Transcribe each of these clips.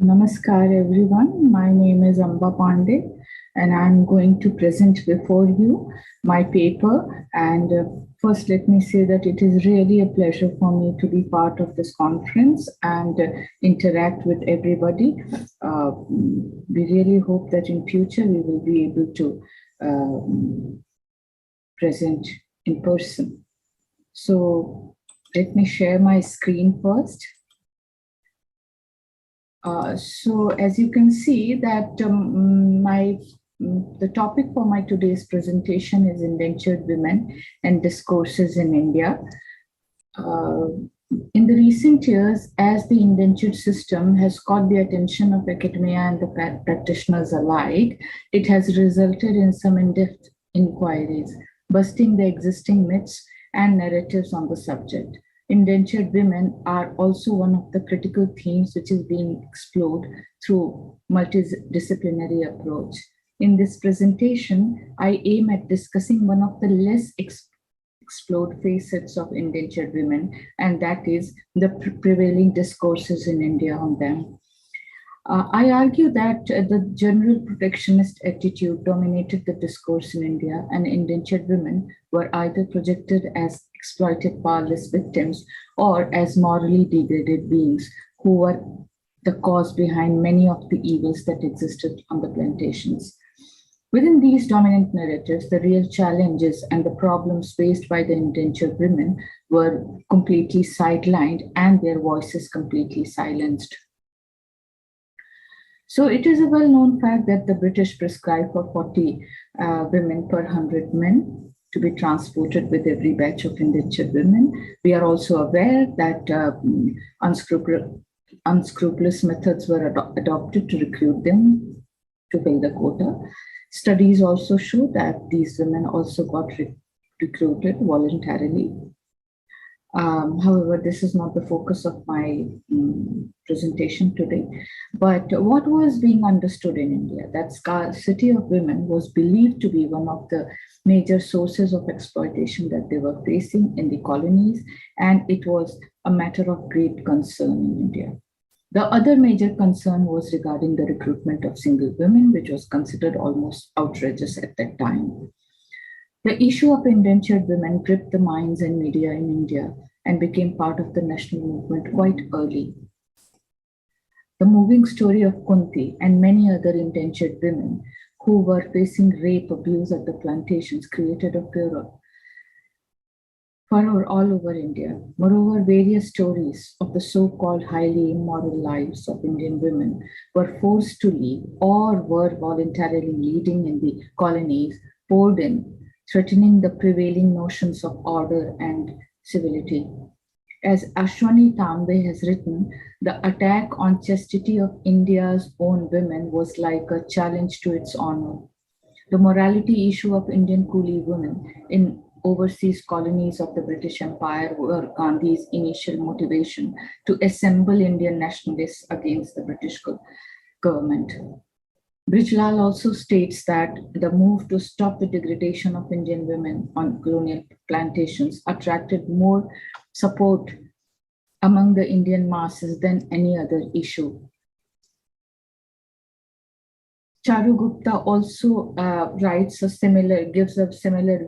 Namaskar everyone, my name is Amba Pande and I'm going to present before you my paper. And first let me say that it is really a pleasure for me to be part of this conference and interact with everybody. We really hope that in future we will be able to present in person. So let me share my screen first. So as you can see that the topic for my today's presentation is indentured women and discourses in India. In the recent years, as the indentured system has caught the attention of academia and the practitioners alike, it has resulted in some in-depth inquiries, busting the existing myths and narratives on the subject. Indentured women are also one of the critical themes which is being explored through multidisciplinary approach. In this presentation, I aim at discussing one of the less explored facets of indentured women, and that is the prevailing discourses in India on them. I argue that the general protectionist attitude dominated the discourse in India, and indentured women were either projected as exploited powerless victims or as morally degraded beings who were the cause behind many of the evils that existed on the plantations. Within these dominant narratives, the real challenges and the problems faced by the indentured women were completely sidelined and their voices completely silenced. So it is a well-known fact that the British prescribed for 40 women per 100 men to be transported with every batch of indentured women. We are also aware that unscrupulous methods were adopted to recruit them to fill the quota. Studies also show that these women also got recruited voluntarily. However, this is not the focus of my presentation today. But what was being understood in India? That scarcity of women was believed to be one of the major sources of exploitation that they were facing in the colonies, and it was a matter of great concern in India. The other major concern was regarding the recruitment of single women, which was considered almost outrageous at that time. The issue of indentured women gripped the minds and media in India and became part of the national movement quite early. The moving story of Kunti and many other indentured women who were facing rape, abuse at the plantations created a furor all over India. Moreover, various stories of the so-called highly immoral lives of Indian women were forced to leave or were voluntarily leading in the colonies poured in, threatening the prevailing notions of order and civility. As Ashwani Tambe has written, the attack on chastity of India's own women was like a challenge to its honor. The morality issue of Indian coolie women in overseas colonies of the British Empire were Gandhi's initial motivation to assemble Indian nationalists against the British government. Brijlal also states that the move to stop the degradation of Indian women on colonial plantations attracted more support among the Indian masses than any other issue. Charu Gupta also gives a similar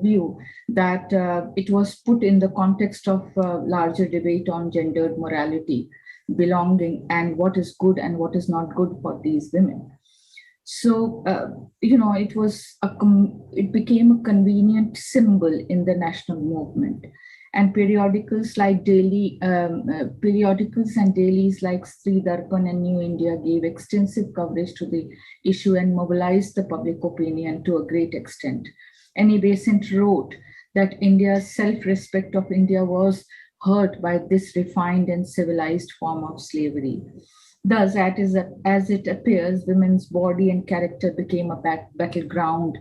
view that it was put in the context of larger debate on gendered morality, belonging, and what is good and what is not good for these women. So, it became a convenient symbol in the national movement. And periodicals and dailies like Sri Darpan and New India gave extensive coverage to the issue and mobilized the public opinion to a great extent. Annie Besant wrote that India's self-respect of India was hurt by this refined and civilized form of slavery. Thus, as it appears, women's body and character became a battleground.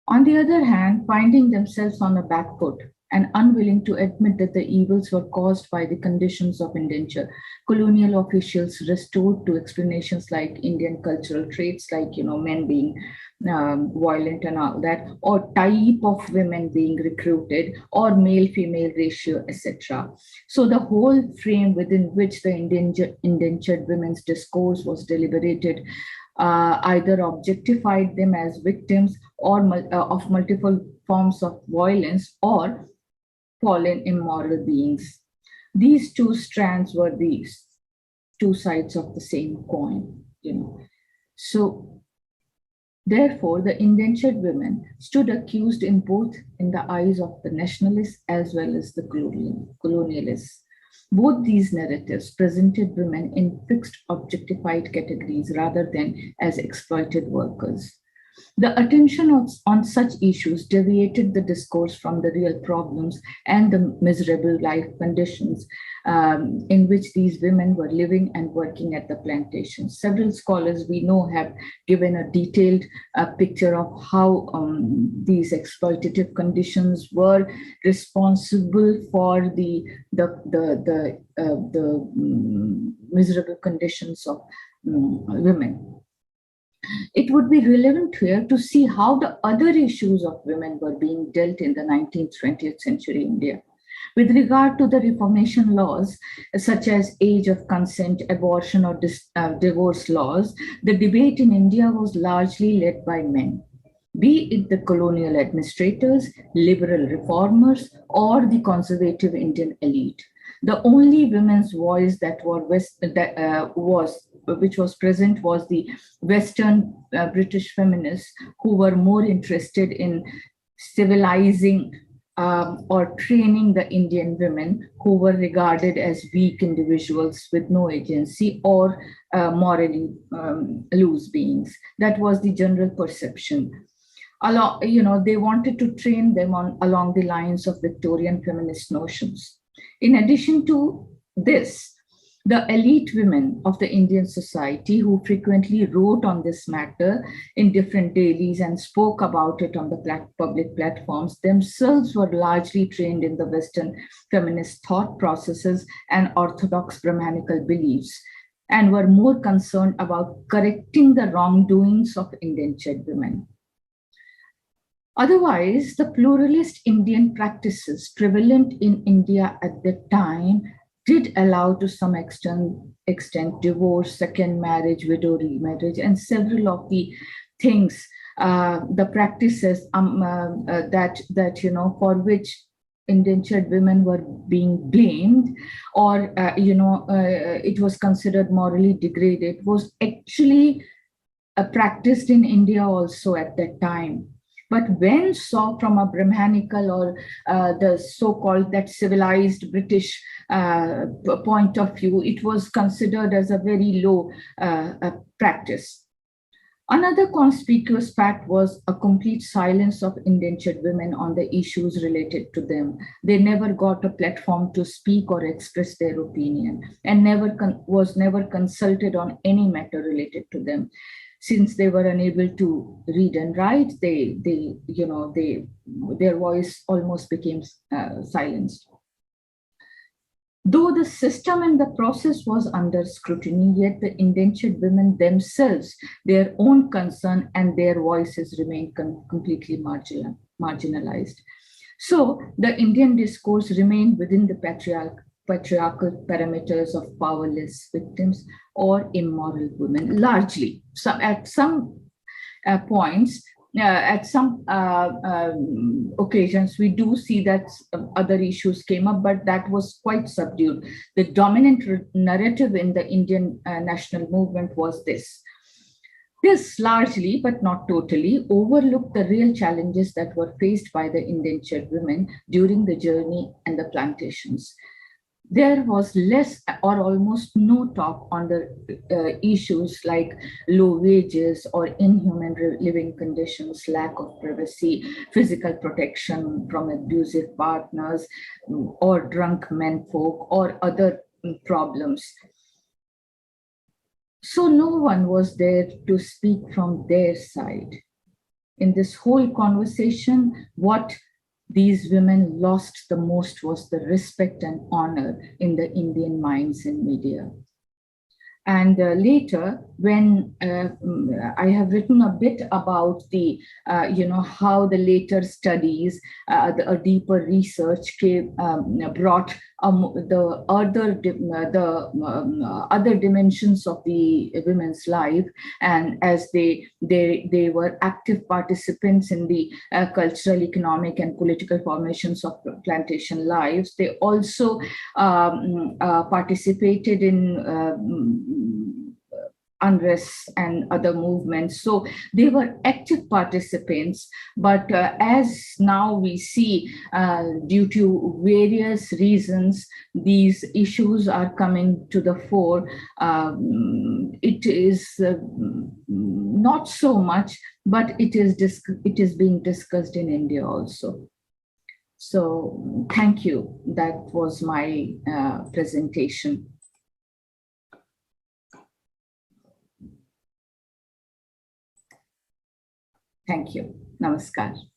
On the other hand, finding themselves on a back foot and unwilling to admit that the evils were caused by the conditions of indenture. Colonial officials restored to explanations like Indian cultural traits, like, men being violent and all that, or type of women being recruited, or male-female ratio, etc. So the whole frame within which the indentured women's discourse was deliberated either objectified them as victims or of multiple forms of violence or fallen immoral beings. These two strands were these two sides of the same coin, So therefore, the indentured women stood accused in the eyes of the nationalists as well as the colonialists. Both these narratives presented women in fixed objectified categories rather than as exploited workers. The attention on such issues deviated the discourse from the real problems and the miserable life conditions in which these women were living and working at the plantations. Several scholars we know have given a detailed picture of how these exploitative conditions were responsible for the miserable conditions of women. It would be relevant here to see how the other issues of women were being dealt in the 19th, 20th century India. With regard to the Reformation laws, such as age of consent, abortion, or divorce laws, the debate in India was largely led by men, be it the colonial administrators, liberal reformers, or the conservative Indian elite. The only women's voice which was present was the Western British feminists, who were more interested in civilizing or training the Indian women, who were regarded as weak individuals with no agency or morally loose beings. That was the general perception. They wanted to train them along the lines of Victorian feminist notions. In addition to this, the elite women of the Indian society, who frequently wrote on this matter in different dailies and spoke about it on the public platforms, themselves were largely trained in the Western feminist thought processes and orthodox Brahmanical beliefs, and were more concerned about correcting the wrongdoings of indentured women. Otherwise, the pluralist Indian practices prevalent in India at the time did allow to some extent divorce, second marriage, widow remarriage, and several of the things, the practices that for which indentured women were being blamed, or it was considered morally degraded, was actually practiced in India also at that time. But when saw from a Brahmanical or the so-called that civilized British point of view, it was considered as a very low practice. Another conspicuous fact was a complete silence of indentured women on the issues related to them. They never got a platform to speak or express their opinion, and was never consulted on any matter related to them. Since they were unable to read and write, their voice almost became silenced. Though the system and the process was under scrutiny, yet the indentured women themselves, their own concern and their voices remained completely marginalized. So the Indian discourse remained within the patriarchal parameters of powerless victims or immoral women, largely. So at some points, at some occasions, we do see that other issues came up, but that was quite subdued. The dominant narrative in the Indian national movement was this. This largely, but not totally, overlooked the real challenges that were faced by the indentured women during the journey and the plantations. There was less or almost no talk on the issues like low wages or inhuman living conditions, lack of privacy, physical protection from abusive partners, or drunk menfolk, or other problems. So no one was there to speak from their side. In this whole conversation, what these women lost the most was the respect and honor in the Indian minds and media. And later, when I have written a bit about the, how the later studies, a deeper research brought the other dimensions of the women's life, and as they were active participants in the cultural, economic, and political formations of plantation lives, they also participated in unrest and other movements. So they were active participants, but as now we see, due to various reasons, these issues are coming to the fore. It is not so much, but it is being discussed in India also. So thank you. That was my presentation. Thank you. Namaskar.